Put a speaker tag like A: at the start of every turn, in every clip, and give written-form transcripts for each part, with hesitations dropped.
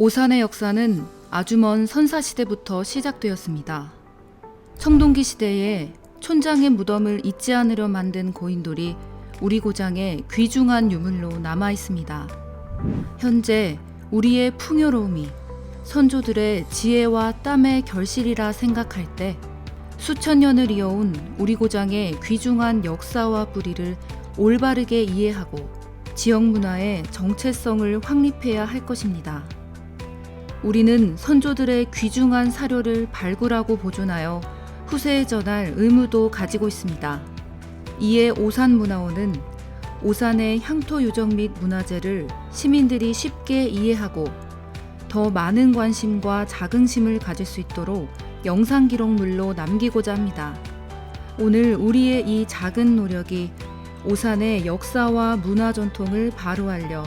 A: 오산의 역사는 아주 먼 선사시대부터 시작되었습니다. 청동기 시대에 촌장의 무덤을 잊지 않으려 만든 고인돌이 우리 고장에 귀중한 유물로 남아 있습니다. 현재 우리의 풍요로움이 선조들의 지혜와 땀의 결실이라 생각할 때 수천 년을 이어온 우리 고장의 귀중한 역사와 뿌리를 올바르게 이해하고 지역 문화의 정체성을 확립해야 할 것입니다. 우리는 선조들의 귀중한 사료를 발굴하고 보존하여 후세에 전할 의무도 가지고 있습니다. 이에 오산문화원은 오산의 향토 유적 및 문화재를 시민들이 쉽게 이해하고 더 많은 관심과 자긍심을 가질 수 있도록 영상 기록물로 남기고자 합니다. 오늘 우리의 이 작은 노력이 오산의 역사와 문화 전통을 바로 알려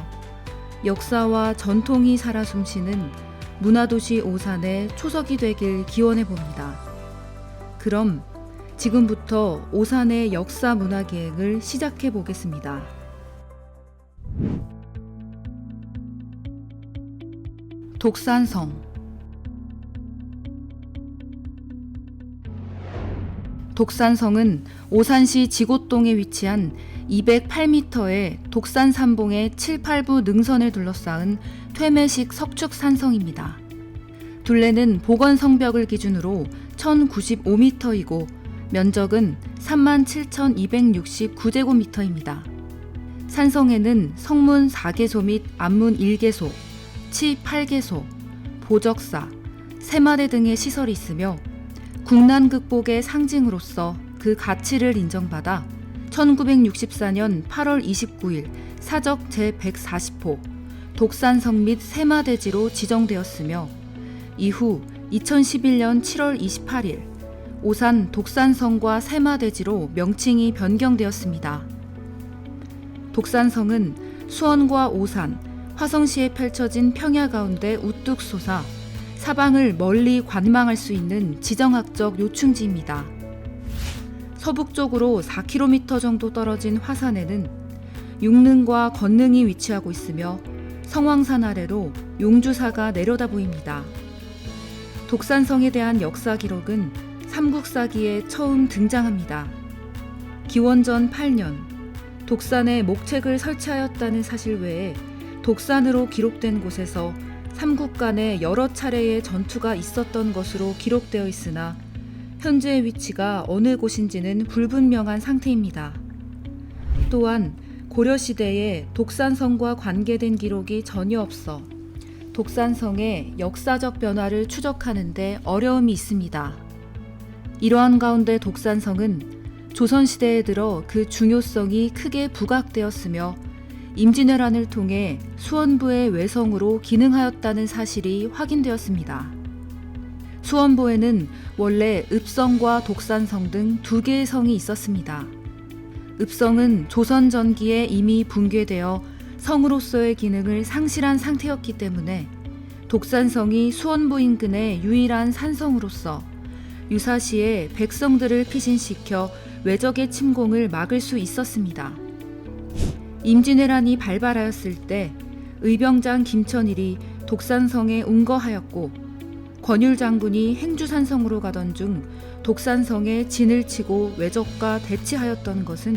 A: 역사와 전통이 살아 숨쉬는 문화도시 오산의 초석이 되길 기원해 봅니다. 그럼 지금부터 오산의 역사 문화 기획을 시작해 보겠습니다. 독산성. 독산성은 오산시 지곡동에 위치한 208m의 독산산봉의 7, 8부 능선을 둘러싸은 퇴매식 석축 산성입니다. 둘레는 복원성벽을 기준으로 1095m이고 면적은 37,269제곱미터입니다. 산성에는 성문 4개소 및 앞문 1개소, 치 8개소, 보적사, 세마대 등의 시설이 있으며 국난 극복의 상징으로서 그 가치를 인정받아 1964년 8월 29일 사적 제140호 독산성 및 세마대지로 지정되었으며 이후 2011년 7월 28일 오산 독산성과 세마대지로 명칭이 변경되었습니다. 독산성은 수원과 오산, 화성시에 펼쳐진 평야 가운데 우뚝 솟아 사방을 멀리 관망할 수 있는 지정학적 요충지입니다. 서북쪽으로 4km 정도 떨어진 화산에는 육릉과 건릉이 위치하고 있으며 성황산 아래로 용주사가 내려다 보입니다. 독산성에 대한 역사 기록은 삼국사기에 처음 등장합니다. 기원전 8년 독산에 목책을 설치하였다는 사실 외에 독산으로 기록된 곳에서 삼국 간에 여러 차례의 전투가 있었던 것으로 기록되어 있으나 현재의 위치가 어느 곳인지는 불분명한 상태입니다. 또한 고려시대에 독산성과 관계된 기록이 전혀 없어 독산성의 역사적 변화를 추적하는 데 어려움이 있습니다. 이러한 가운데 독산성은 조선시대에 들어 그 중요성이 크게 부각되었으며 임진왜란을 통해 수원부의 외성으로 기능하였다는 사실이 확인되었습니다. 수원부에는 원래 읍성과 독산성 등 두 개의 성이 있었습니다. 읍성은 조선 전기에 이미 붕괴되어 성으로서의 기능을 상실한 상태였기 때문에 독산성이 수원부 인근의 유일한 산성으로서 유사시에 백성들을 피신시켜 외적의 침공을 막을 수 있었습니다. 임진왜란이 발발하였을 때 의병장 김천일이 독산성에 운거하였고 권율 장군이 행주산성으로 가던 중 독산성에 진을 치고 외적과 대치하였던 것은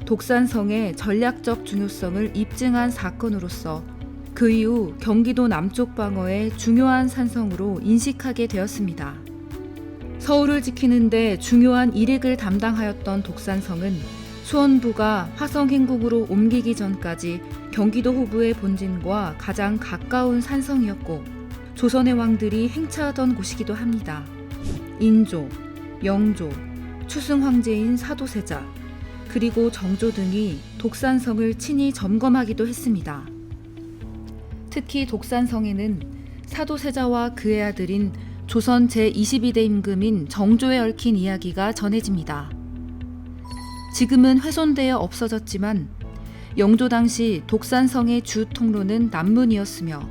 A: 독산성의 전략적 중요성을 입증한 사건으로서 그 이후 경기도 남쪽 방어의 중요한 산성으로 인식하게 되었습니다. 서울을 지키는 데 중요한 일획을 담당하였던 독산성은 수원부가 화성행궁으로 옮기기 전까지 경기도 호부의 본진과 가장 가까운 산성이었고 조선의 왕들이 행차하던 곳이기도 합니다. 인조, 영조, 추승 황제인 사도세자, 그리고 정조 등이 독산성을 친히 점검하기도 했습니다. 특히 독산성에는 사도세자와 그의 아들인 조선 제22대 임금인 정조에 얽힌 이야기가 전해집니다. 지금은 훼손되어 없어졌지만 영조 당시 독산성의 주 통로는 남문이었으며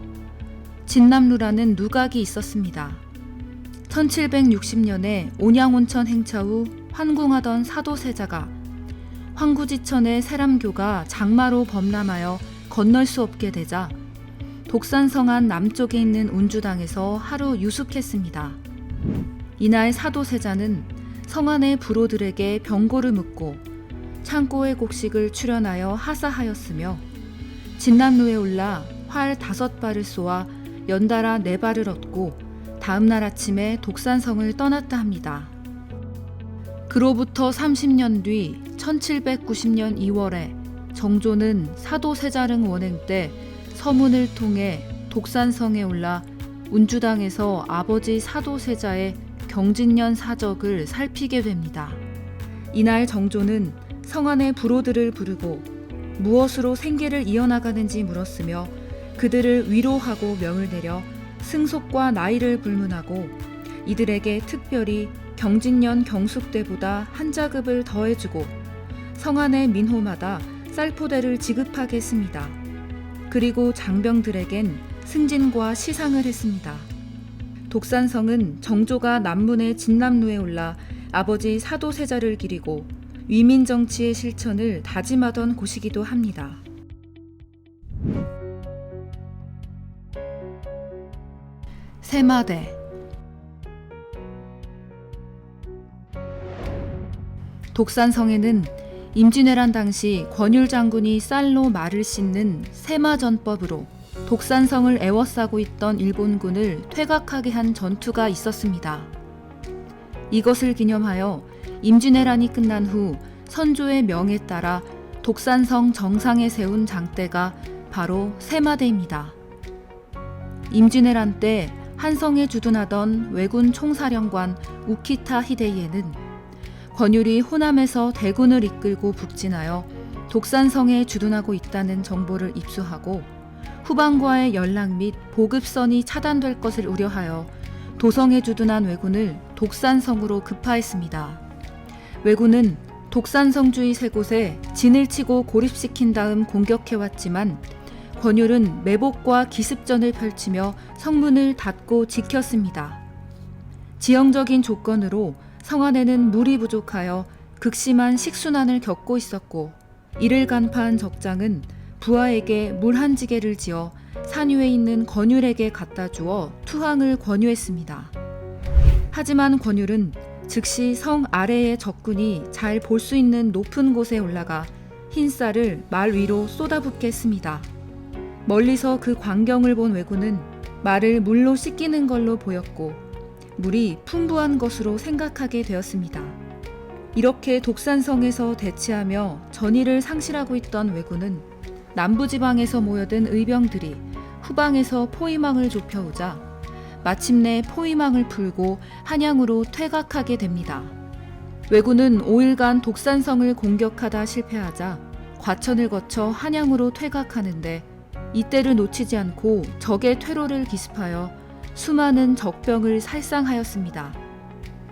A: 진남루라는 누각이 있었습니다. 1760년에 온양온천 행차 후 환궁하던 사도세자가 황구지천의 세람교가 장마로 범람하여 건널 수 없게 되자 독산성 남쪽에 있는 운주당에서 하루 유숙했습니다. 이날 사도세자는 성안의 부로들에게 병고를 묻고 창고의 곡식을 출연하여 하사하였으며 진남로에 올라 활 5발을 쏘아 연달아 4발을 얻고 다음날 아침에 독산성을 떠났다 합니다. 그로부터 30년 뒤 1790년 2월에 정조는 사도세자릉 원행 때 서문을 통해 독산성에 올라 운주당에서 아버지 사도세자의 경진년 사적을 살피게 됩니다. 이날 정조는 성안의 부로들을 부르고 무엇으로 생계를 이어나가는지 물었으며 그들을 위로하고 명을 내려 승속과 나이를 불문하고 이들에게 특별히 경진년 경숙대보다 한 자급을 더해주고 성안의 민호마다 쌀포대를 지급하게 했습니다. 그리고 장병들에겐 승진과 시상을 했습니다. 독산성은 정조가 남문의 진남로에 올라 아버지 사도세자를 기리고 위민정치의 실천을 다짐하던 곳이기도 합니다. 세마대. 독산성에는 임진왜란 당시 권율 장군이 쌀로 말을 씻는 세마전법으로 독산성을 에워싸고 있던 일본군을 퇴각하게 한 전투가 있었습니다. 이것을 기념하여 임진왜란이 끝난 후 선조의 명에 따라 독산성 정상에 세운 장대가 바로 세마대입니다. 임진왜란 때 한성에 주둔하던 왜군 총사령관 우키타 히데이에는 권율이 호남에서 대군을 이끌고 북진하여 독산성에 주둔하고 있다는 정보를 입수하고 후방과의 연락 및 보급선이 차단될 것을 우려하여 도성에 주둔한 왜군을 독산성으로 급파했습니다. 왜군은 독산성주의 3곳에 진을 치고 고립시킨 다음 공격해왔지만 권율은 매복과 기습전을 펼치며 성문을 닫고 지켰습니다. 지형적인 조건으로 성안에는 물이 부족하여 극심한 식순환을 겪고 있었고 이를 간파한 적장은 부하에게 물 한 지게를 지어 산 위에 있는 권율에게 갖다 주어 투항을 권유했습니다. 하지만 권율은 즉시 성 아래의 적군이 잘 볼 수 있는 높은 곳에 올라가 흰 쌀을 말 위로 쏟아붓게 했습니다. 멀리서 그 광경을 본 왜군은 말을 물로 씻기는 걸로 보였고 물이 풍부한 것으로 생각하게 되었습니다. 이렇게 독산성에서 대치하며 전의를 상실하고 있던 왜군은 남부지방에서 모여든 의병들이 후방에서 포위망을 좁혀오자 마침내 포위망을 풀고 한양으로 퇴각하게 됩니다. 왜군은 5일간 독산성을 공격하다 실패하자 과천을 거쳐 한양으로 퇴각하는데 이때를 놓치지 않고 적의 퇴로를 기습하여 수많은 적병을 살상하였습니다.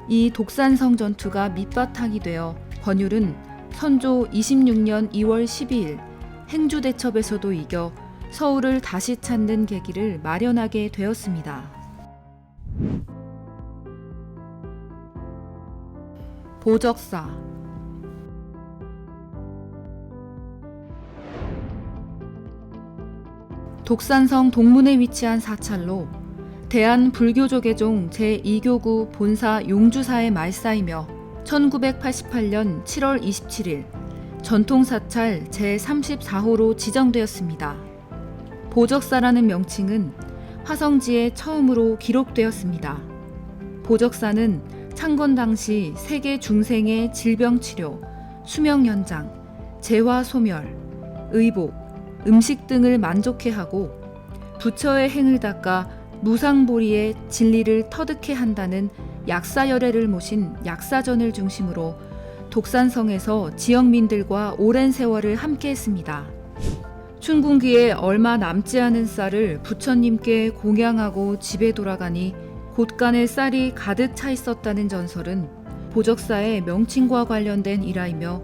A: 이 독산성 전투가 밑바탕이 되어 권율은 선조 26년 2월 12일 행주대첩에서도 이겨 서울을 다시 찾는 계기를 마련하게 되었습니다. 보적사. 독산성 동문에 위치한 사찰로 대한불교조계종 제2교구 본사 용주사의 말사이며 1988년 7월 27일 전통사찰 제34호로 지정되었습니다. 보적사라는 명칭은 화성지에 처음으로 기록되었습니다. 보적사는 창건 당시 세계 중생의 질병치료, 수명연장, 재화소멸, 의복, 음식 등을 만족해 하고 부처의 행을 닦아 무상보리의 진리를 터득해 한다는 약사열애를 모신 약사전을 중심으로 독산성에서 지역민들과 오랜 세월을 함께했습니다. 춘궁기에 얼마 남지 않은 쌀을 부처님께 공양하고 집에 돌아가니 곳간에 쌀이 가득 차 있었다는 전설은 보적사의 명칭과 관련된 일화이며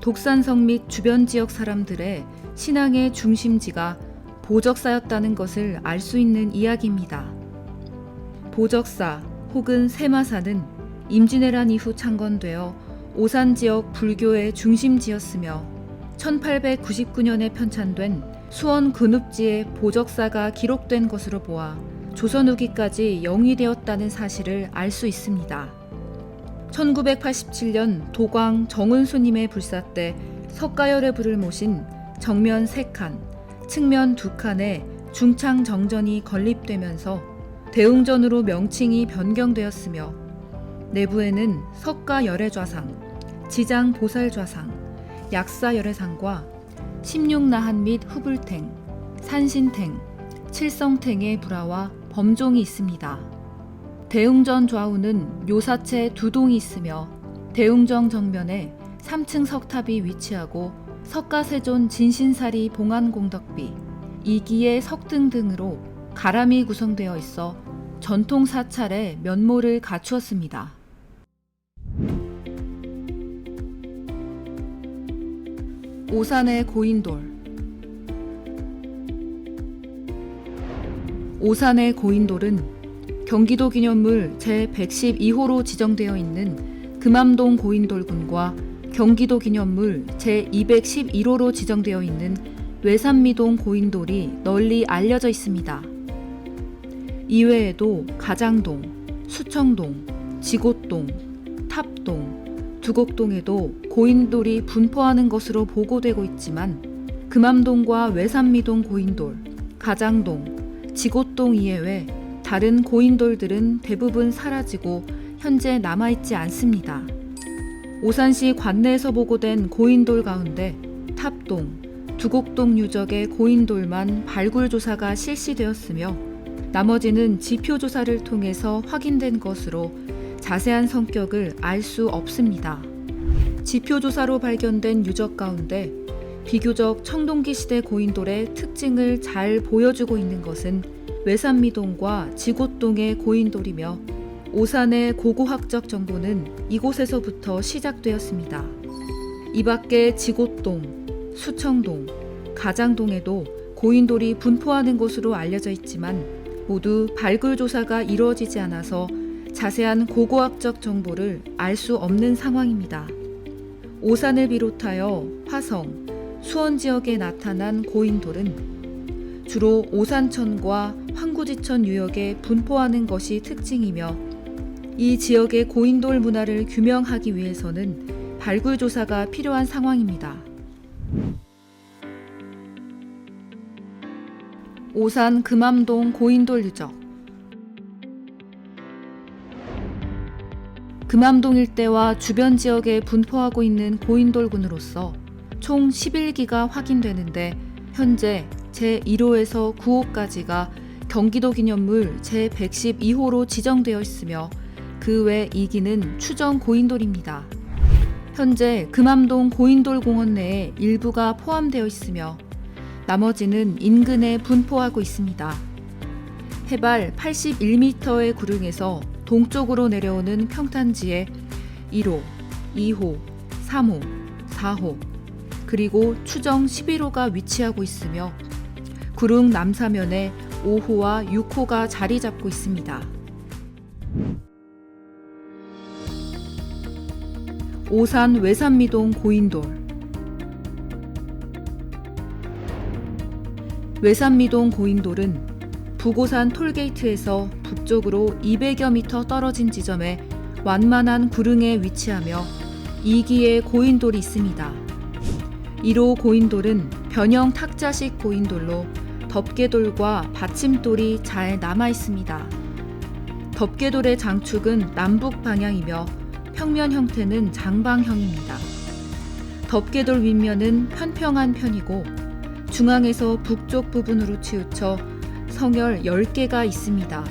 A: 독산성 및 주변 지역 사람들의 신앙의 중심지가 보적사였다는 것을 알 수 있는 이야기입니다. 보적사 혹은 세마사는 임진왜란 이후 창건되어 오산 지역 불교의 중심지였으며 1899년에 편찬된 수원 근읍지에 보적사가 기록된 것으로 보아 조선 후기까지 영위되었다는 사실을 알 수 있습니다. 1987년 도광 정은수님의 불사 때 석가열의 불을 모신 정면 3칸, 측면 2칸의 중창 정전이 건립되면서 대웅전으로 명칭이 변경되었으며 내부에는 석가열의 좌상, 지장 보살 좌상, 약사열애상과 16나한 및 후불탱, 산신탱, 칠성탱의 불화와 범종이 있습니다. 대웅전 좌우는 요사체 2동이 있으며 대웅정 정면에 3층 석탑이 위치하고 석가세존 진신사리 봉안공덕비, 이기의 석등 등으로 가람이 구성되어 있어 전통 사찰의 면모를 갖추었습니다. 오산의 고인돌. 오산의 고인돌은 경기도 기념물 제112호로 지정되어 있는 금암동 고인돌군과 경기도 기념물 제211호로 지정되어 있는 외산미동 고인돌이 널리 알려져 있습니다. 이외에도 가장동, 수청동, 지곶동, 탑동, 두곡동에도 고인돌이 분포하는 것으로 보고되고 있지만 금암동과 외산미동 고인돌, 가장동, 지곶동 이외에 다른 고인돌들은 대부분 사라지고 현재 남아있지 않습니다. 오산시 관내에서 보고된 고인돌 가운데 탑동, 두곡동 유적의 고인돌만 발굴 조사가 실시되었으며 나머지는 지표 조사를 통해서 확인된 것으로 자세한 성격을 알 수 없습니다. 지표 조사로 발견된 유적 가운데 비교적 청동기 시대 고인돌의 특징을 잘 보여주고 있는 것은 외산미동과 지곶동의 고인돌이며 오산의 고고학적 정보는 이곳에서부터 시작되었습니다. 이 밖에 지곶동, 수청동, 가장동에도 고인돌이 분포하는 것으로 알려져 있지만 모두 발굴 조사가 이루어지지 않아서 자세한 고고학적 정보를 알 수 없는 상황입니다. 오산을 비롯하여 화성, 수원 지역에 나타난 고인돌은 주로 오산천과 황구지천 유역에 분포하는 것이 특징이며 이 지역의 고인돌 문화를 규명하기 위해서는 발굴 조사가 필요한 상황입니다. 오산 금암동 고인돌 유적. 금암동 일대와 주변 지역에 분포하고 있는 고인돌군으로서 총 11기가 확인되는데 현재 제1호에서 9호까지가 경기도 기념물 제112호로 지정되어 있으며 그 외 2기는 추정 고인돌입니다. 현재 금암동 고인돌 공원 내에 일부가 포함되어 있으며 나머지는 인근에 분포하고 있습니다. 해발 81m의 구릉에서 동쪽으로 내려오는 평탄지에 1호, 2호, 3호, 4호, 그리고 추정 11호가 위치하고 있으며 구릉 남사면에 5호와 6호가 자리 잡고 있습니다. 오산 외산미동 고인돌. 외산미동 고인돌은 북오산 톨게이트에서 북쪽으로 200여 미터 떨어진 지점에 완만한 구릉에 위치하며 2기의 고인돌이 있습니다. 1호 고인돌은 변형 탁자식 고인돌로 덮개돌과 받침돌이 잘 남아 있습니다. 덮개돌의 장축은 남북 방향이며 평면 형태는 장방형입니다. 덮개돌 윗면은 편평한 편이고 중앙에서 북쪽 부분으로 치우쳐 성열 10개가 있습니다.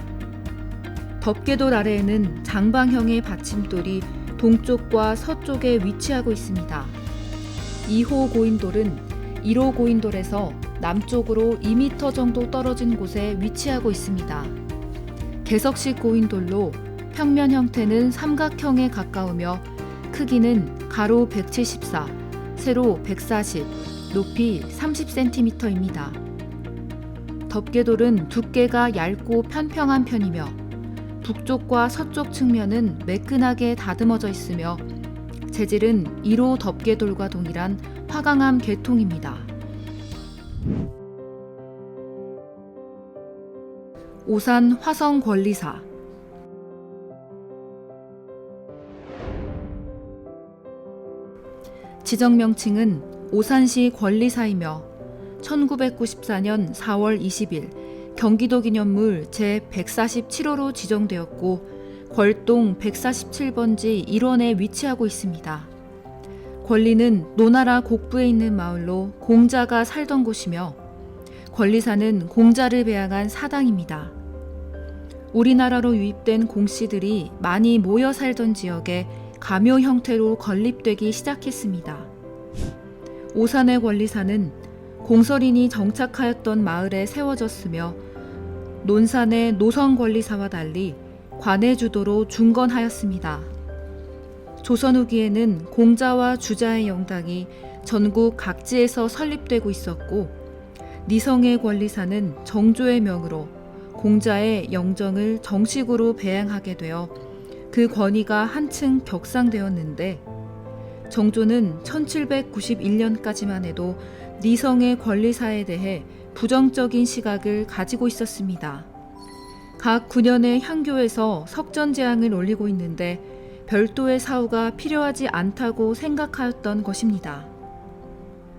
A: 덮개돌 아래에는 장방형의 받침돌이 동쪽과 서쪽에 위치하고 있습니다. 2호 고인돌은 1호 고인돌에서 남쪽으로 2m 정도 떨어진 곳에 위치하고 있습니다. 개석식 고인돌로 평면 형태는 삼각형에 가까우며 크기는 가로 174, 세로 140, 높이 30cm입니다. 덮개돌은 두께가 얇고 편평한 편이며 북쪽과 서쪽 측면은 매끈하게 다듬어져 있으며 재질은 1호 덮개돌과 동일한 화강암 계통입니다. 오산 화성권리사. 지정 명칭은 오산시 권리사이며 1994년 4월 20일 경기도 기념물 제147호로 지정되었고 걸동 147번지 1원에 위치하고 있습니다. 권리는 노나라 곡부에 있는 마을로 공자가 살던 곳이며 권리사는 공자를 배양한 사당입니다. 우리나라로 유입된 공씨들이 많이 모여 살던 지역에 가묘 형태로 건립되기 시작했습니다. 오산의 권리사는 공설인이 정착하였던 마을에 세워졌으며 논산의 노성권리사와 달리 관해주도로 중건하였습니다. 조선 후기에는 공자와 주자의 영당이 전국 각지에서 설립되고 있었고 니성의 권리사는 정조의 명으로 공자의 영정을 정식으로 배양하게 되어 그 권위가 한층 격상되었는데 정조는 1791년까지만 해도 니성의 권리사에 대해 부정적인 시각을 가지고 있었습니다. 각 9년의 향교에서 석전제항을 올리고 있는데 별도의 사후가 필요하지 않다고 생각하였던 것입니다.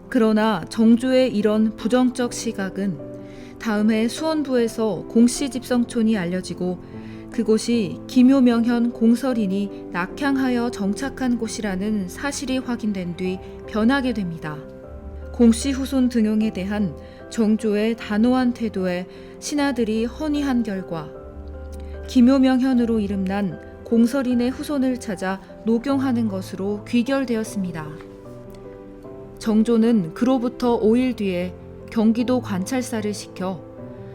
A: 그러나 정조의 이런 부정적 시각은 다음해 수원부에서 공씨집성촌이 알려지고 그곳이 기묘명현 공설인이 낙향하여 정착한 곳이라는 사실이 확인된 뒤 변하게 됩니다. 공씨 후손 등용에 대한 정조의 단호한 태도에 신하들이 헌의한 결과 기묘명현으로 이름난 공설인의 후손을 찾아 녹용하는 것으로 귀결되었습니다. 정조는 그로부터 5일 뒤에 경기도 관찰사를 시켜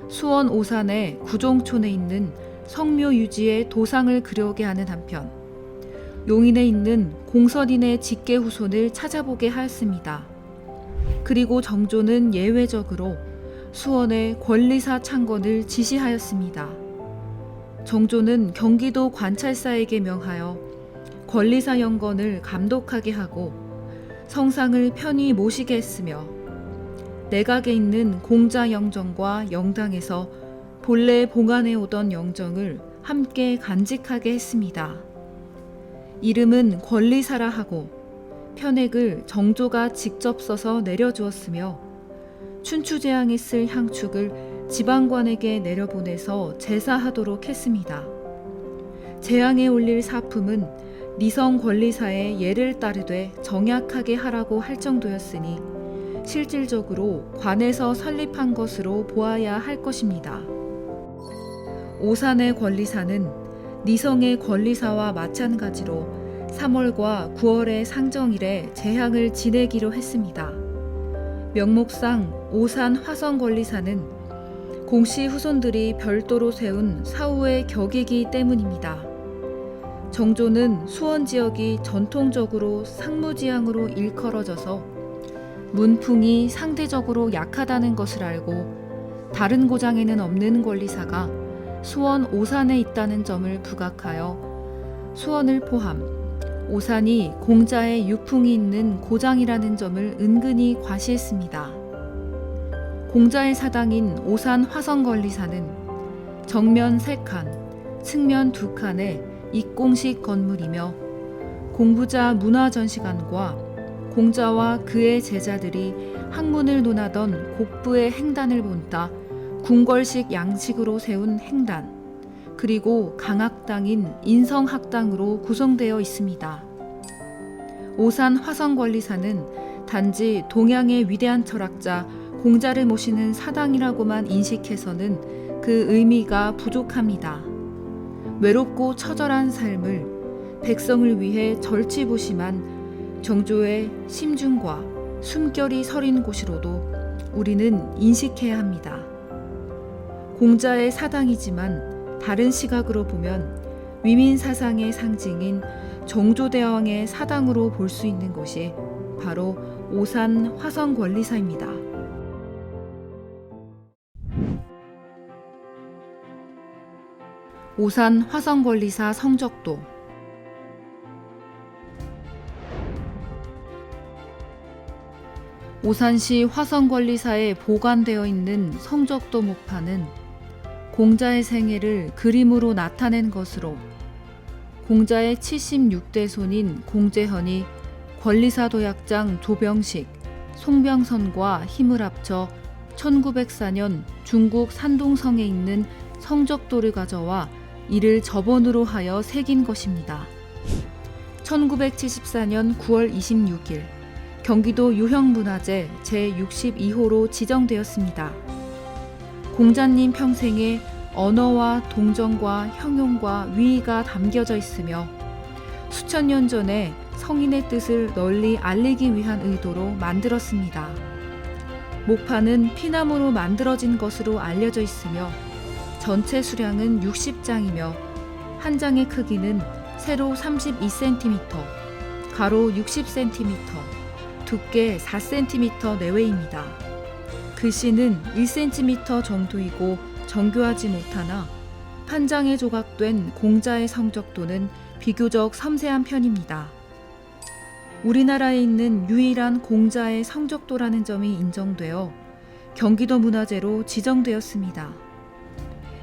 A: 수원 오산의 구종촌에 있는 성묘 유지의 도상을 그려오게 하는 한편 용인에 있는 공설인의 직계 후손을 찾아보게 하였습니다. 그리고 정조는 예외적으로 수원의 권리사 창건을 지시하였습니다. 정조는 경기도 관찰사에게 명하여 권리사 영건을 감독하게 하고 성상을 편히 모시게 했으며 내각에 있는 공자 영정과 영당에서 본래 봉안해 오던 영정을 함께 간직하게 했습니다. 이름은 권리사라 하고 편액을 정조가 직접 써서 내려주었으며 춘추제항에 쓸 향축을 지방관에게 내려보내서 제사하도록 했습니다. 제항에 올릴 사품은 니성 권리사의 예를 따르되 정약하게 하라고 할 정도였으니 실질적으로 관에서 설립한 것으로 보아야 할 것입니다. 오산의 권리사는 니성의 권리사와 마찬가지로 3월과 9월의 상정일에 제향을 지내기로 했습니다. 명목상 오산 화성권리사는 공씨 후손들이 별도로 세운 사후의 격이기 때문입니다. 정조는 수원 지역이 전통적으로 상무지향으로 일컬어져서 문풍이 상대적으로 약하다는 것을 알고 다른 고장에는 없는 권리사가 수원 오산에 있다는 점을 부각하여 수원을 포함 오산이 공자의 유풍이 있는 고장이라는 점을 은근히 과시했습니다. 공자의 사당인 오산 화성권리사는 정면 3칸, 측면 2칸의 입공식 건물이며 공부자 문화전시관과 공자와 그의 제자들이 학문을 논하던 곡부의 행단을 본따 궁궐식 양식으로 세운 행단, 그리고 강학당인 인성학당으로 구성되어 있습니다. 오산 화성권리사는 단지 동양의 위대한 철학자 공자를 모시는 사당이라고만 인식해서는 그 의미가 부족합니다. 외롭고 처절한 삶을 백성을 위해 절치부심한 정조의 심중과 숨결이 서린 곳으로도 우리는 인식해야 합니다. 공자의 사당이지만 다른 시각으로 보면 위민 사상의 상징인 정조대왕의 사당으로 볼 수 있는 곳이 바로 오산 화성권리사입니다. 오산 화성권리사 성적도. 오산시 화성권리사에 보관되어 있는 성적도 목판은 공자의 생애를 그림으로 나타낸 것으로 공자의 76대 손인 공제헌이 권리사 도약장 조병식, 송병선과 힘을 합쳐 1904년 중국 산동성에 있는 성적도를 가져와 이를 저번으로 하여 새긴 것입니다. 1974년 9월 26일 경기도 유형문화재 제62호로 지정되었습니다. 공자님 평생에 언어와 동정과 형용과 위의가 담겨져 있으며 수천 년 전에 성인의 뜻을 널리 알리기 위한 의도로 만들었습니다. 목판은 피나무로 만들어진 것으로 알려져 있으며 전체 수량은 60장이며 한 장의 크기는 세로 32cm, 가로 60cm, 두께 4cm 내외입니다. 글씨는 1cm 정도이고 정교하지 못하나 한 장에 조각된 공자의 성적도는 비교적 섬세한 편입니다. 우리나라에 있는 유일한 공자의 성적도라는 점이 인정되어 경기도 문화재로 지정되었습니다.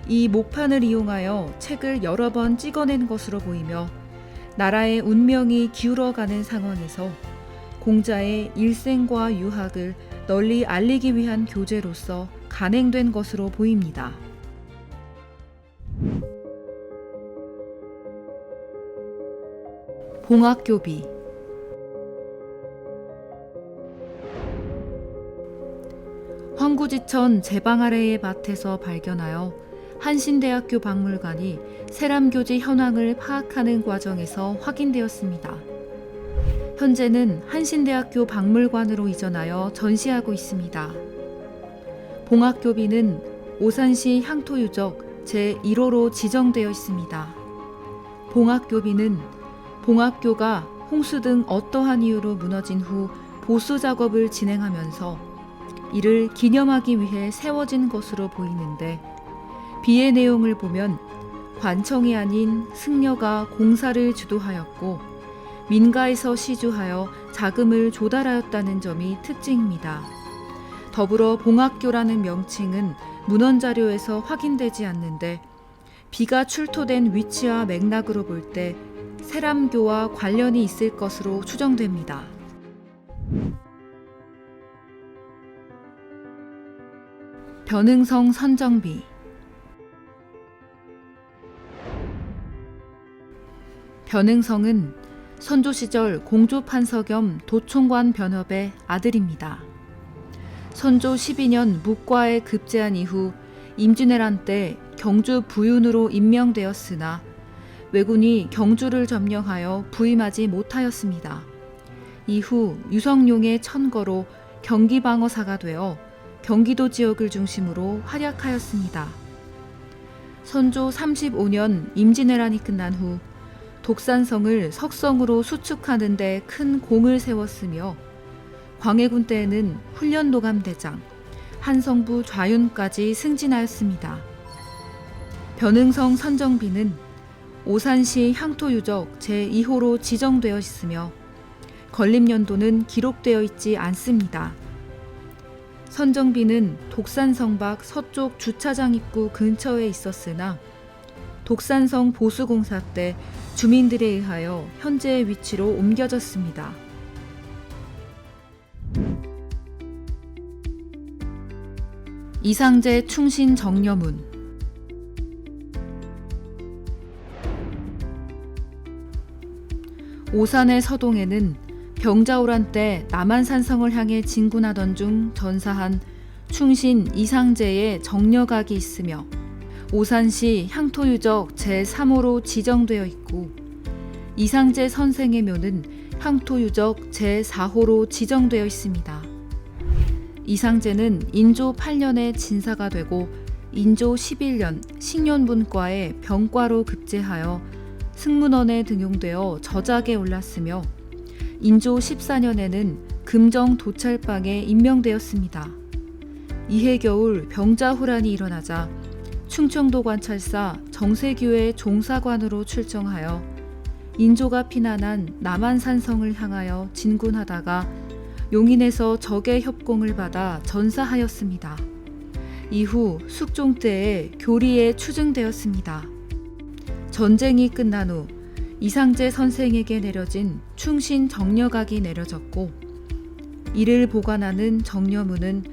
A: 이 목판을 이용하여 책을 여러 번 찍어낸 것으로 보이며 나라의 운명이 기울어가는 상황에서 공자의 일생과 유학을 널리 알리기 위한 교재로서 간행된 것으로 보입니다. 봉학교비. 황구지천 제방 아래의 밭에서 발견하여 한신대학교 박물관이 세람교지 현황을 파악하는 과정에서 확인되었습니다. 현재는 한신대학교 박물관으로 이전하여 전시하고 있습니다. 봉학교비는 오산시 향토유적 제1호로 지정되어 있습니다. 봉학교비는 봉학교가 홍수 등 어떠한 이유로 무너진 후 보수 작업을 진행하면서 이를 기념하기 위해 세워진 것으로 보이는데 비의 내용을 보면 관청이 아닌 승려가 공사를 주도하였고 민가에서 시주하여 자금을 조달하였다는 점이 특징입니다. 더불어 봉학교라는 명칭은 문헌자료에서 확인되지 않는데 비가 출토된 위치와 맥락으로 볼 때 세람교와 관련이 있을 것으로 추정됩니다. 변흥성 선정비. 변흥성은 선조 시절 공조 판서 겸 도총관 변협의 아들입니다. 선조 12년 묵과에 급제한 이후 임진왜란 때 경주 부윤으로 임명되었으나 왜군이 경주를 점령하여 부임하지 못하였습니다. 이후 유성룡의 천거로 경기방어사가 되어 경기도 지역을 중심으로 활약하였습니다. 선조 35년 임진왜란이 끝난 후 독산성을 석성으로 수축하는 데 큰 공을 세웠으며 광해군 때에는 훈련도감대장, 한성부 좌윤까지 승진하였습니다. 변흥성 선정비는 오산시 향토유적 제2호로 지정되어 있으며 건립연도는 기록되어 있지 않습니다. 선정비는 독산성 밖 서쪽 주차장 입구 근처에 있었으나 독산성 보수공사 때 주민들에 의하여 현재의 위치로 옮겨졌습니다. 이상제 충신 정려문. 오산의 서동에는 병자호란 때 남한산성을 향해 진군하던 중 전사한 충신 이상제의 정려각이 있으며 오산시 향토유적 제3호로 지정되어 있고 이상제 선생의 묘는 향토유적 제4호로 지정되어 있습니다. 이상제는 인조 8년에 진사가 되고 인조 11년 식년분과에 병과로 급제하여 승문원에 등용되어 저작에 올랐으며 인조 14년에는 금정 도찰방에 임명되었습니다. 이해 겨울 병자호란이 일어나자 충청도 관찰사 정세규의 종사관으로 출정하여 인조가 피난한 남한산성을 향하여 진군하다가 용인에서 적의 협공을 받아 전사하였습니다. 이후 숙종 때에 교리에 추증되었습니다. 전쟁이 끝난 후 이상제 선생에게 내려진 충신 정려각이 내려졌고, 이를 보관하는 정려문은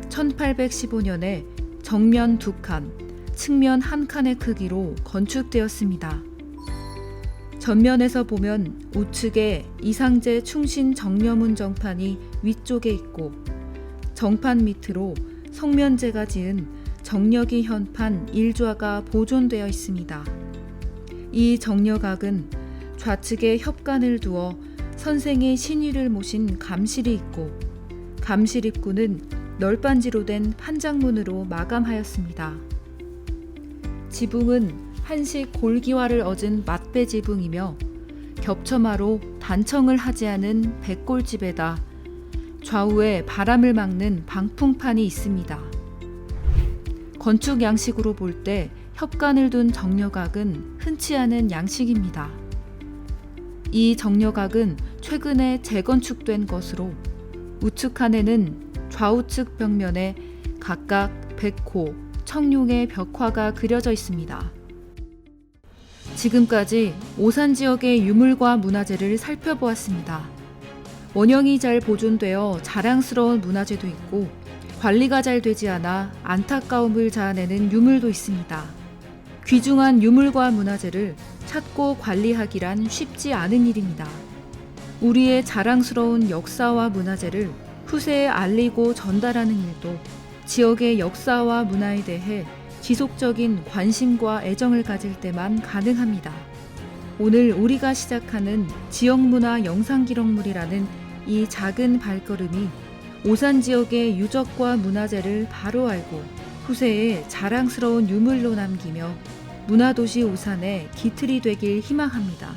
A: 1815년에 정면 2칸, 측면 1칸의 크기로 건축되었습니다. 전면에서 보면 우측에 이상제 충신 정려문 정판이 위쪽에 있고, 정판 밑으로 성면제가 지은 정려기 현판 1좌가 보존되어 있습니다. 이 정려각은 좌측에 협관을 두어 선생의 신위를 모신 감실이 있고, 감실 입구는 널빤지로 된 판장문으로 마감하였습니다. 지붕은 한식 골기와를 얻은 맞배 지붕이며, 겹처마로 단청을 하지 않은 백골집에다 좌우에 바람을 막는 방풍판이 있습니다. 건축 양식으로 볼 때 협관을 둔 정려각은 흔치 않은 양식입니다. 이 정려각은 최근에 재건축된 것으로 우측 칸에는 좌우측 벽면에 각각 백호, 청룡의 벽화가 그려져 있습니다. 지금까지 오산 지역의 유물과 문화재를 살펴보았습니다. 원형이 잘 보존되어 자랑스러운 문화재도 있고, 관리가 잘 되지 않아 안타까움을 자아내는 유물도 있습니다. 귀중한 유물과 문화재를 찾고 관리하기란 쉽지 않은 일입니다. 우리의 자랑스러운 역사와 문화재를 후세에 알리고 전달하는 일도 지역의 역사와 문화에 대해 지속적인 관심과 애정을 가질 때만 가능합니다. 오늘 우리가 시작하는 지역문화 영상기록물이라는 이 작은 발걸음이 오산 지역의 유적과 문화재를 바로 알고 후세에 자랑스러운 유물로 남기며 문화도시 오산의 기틀이 되길 희망합니다.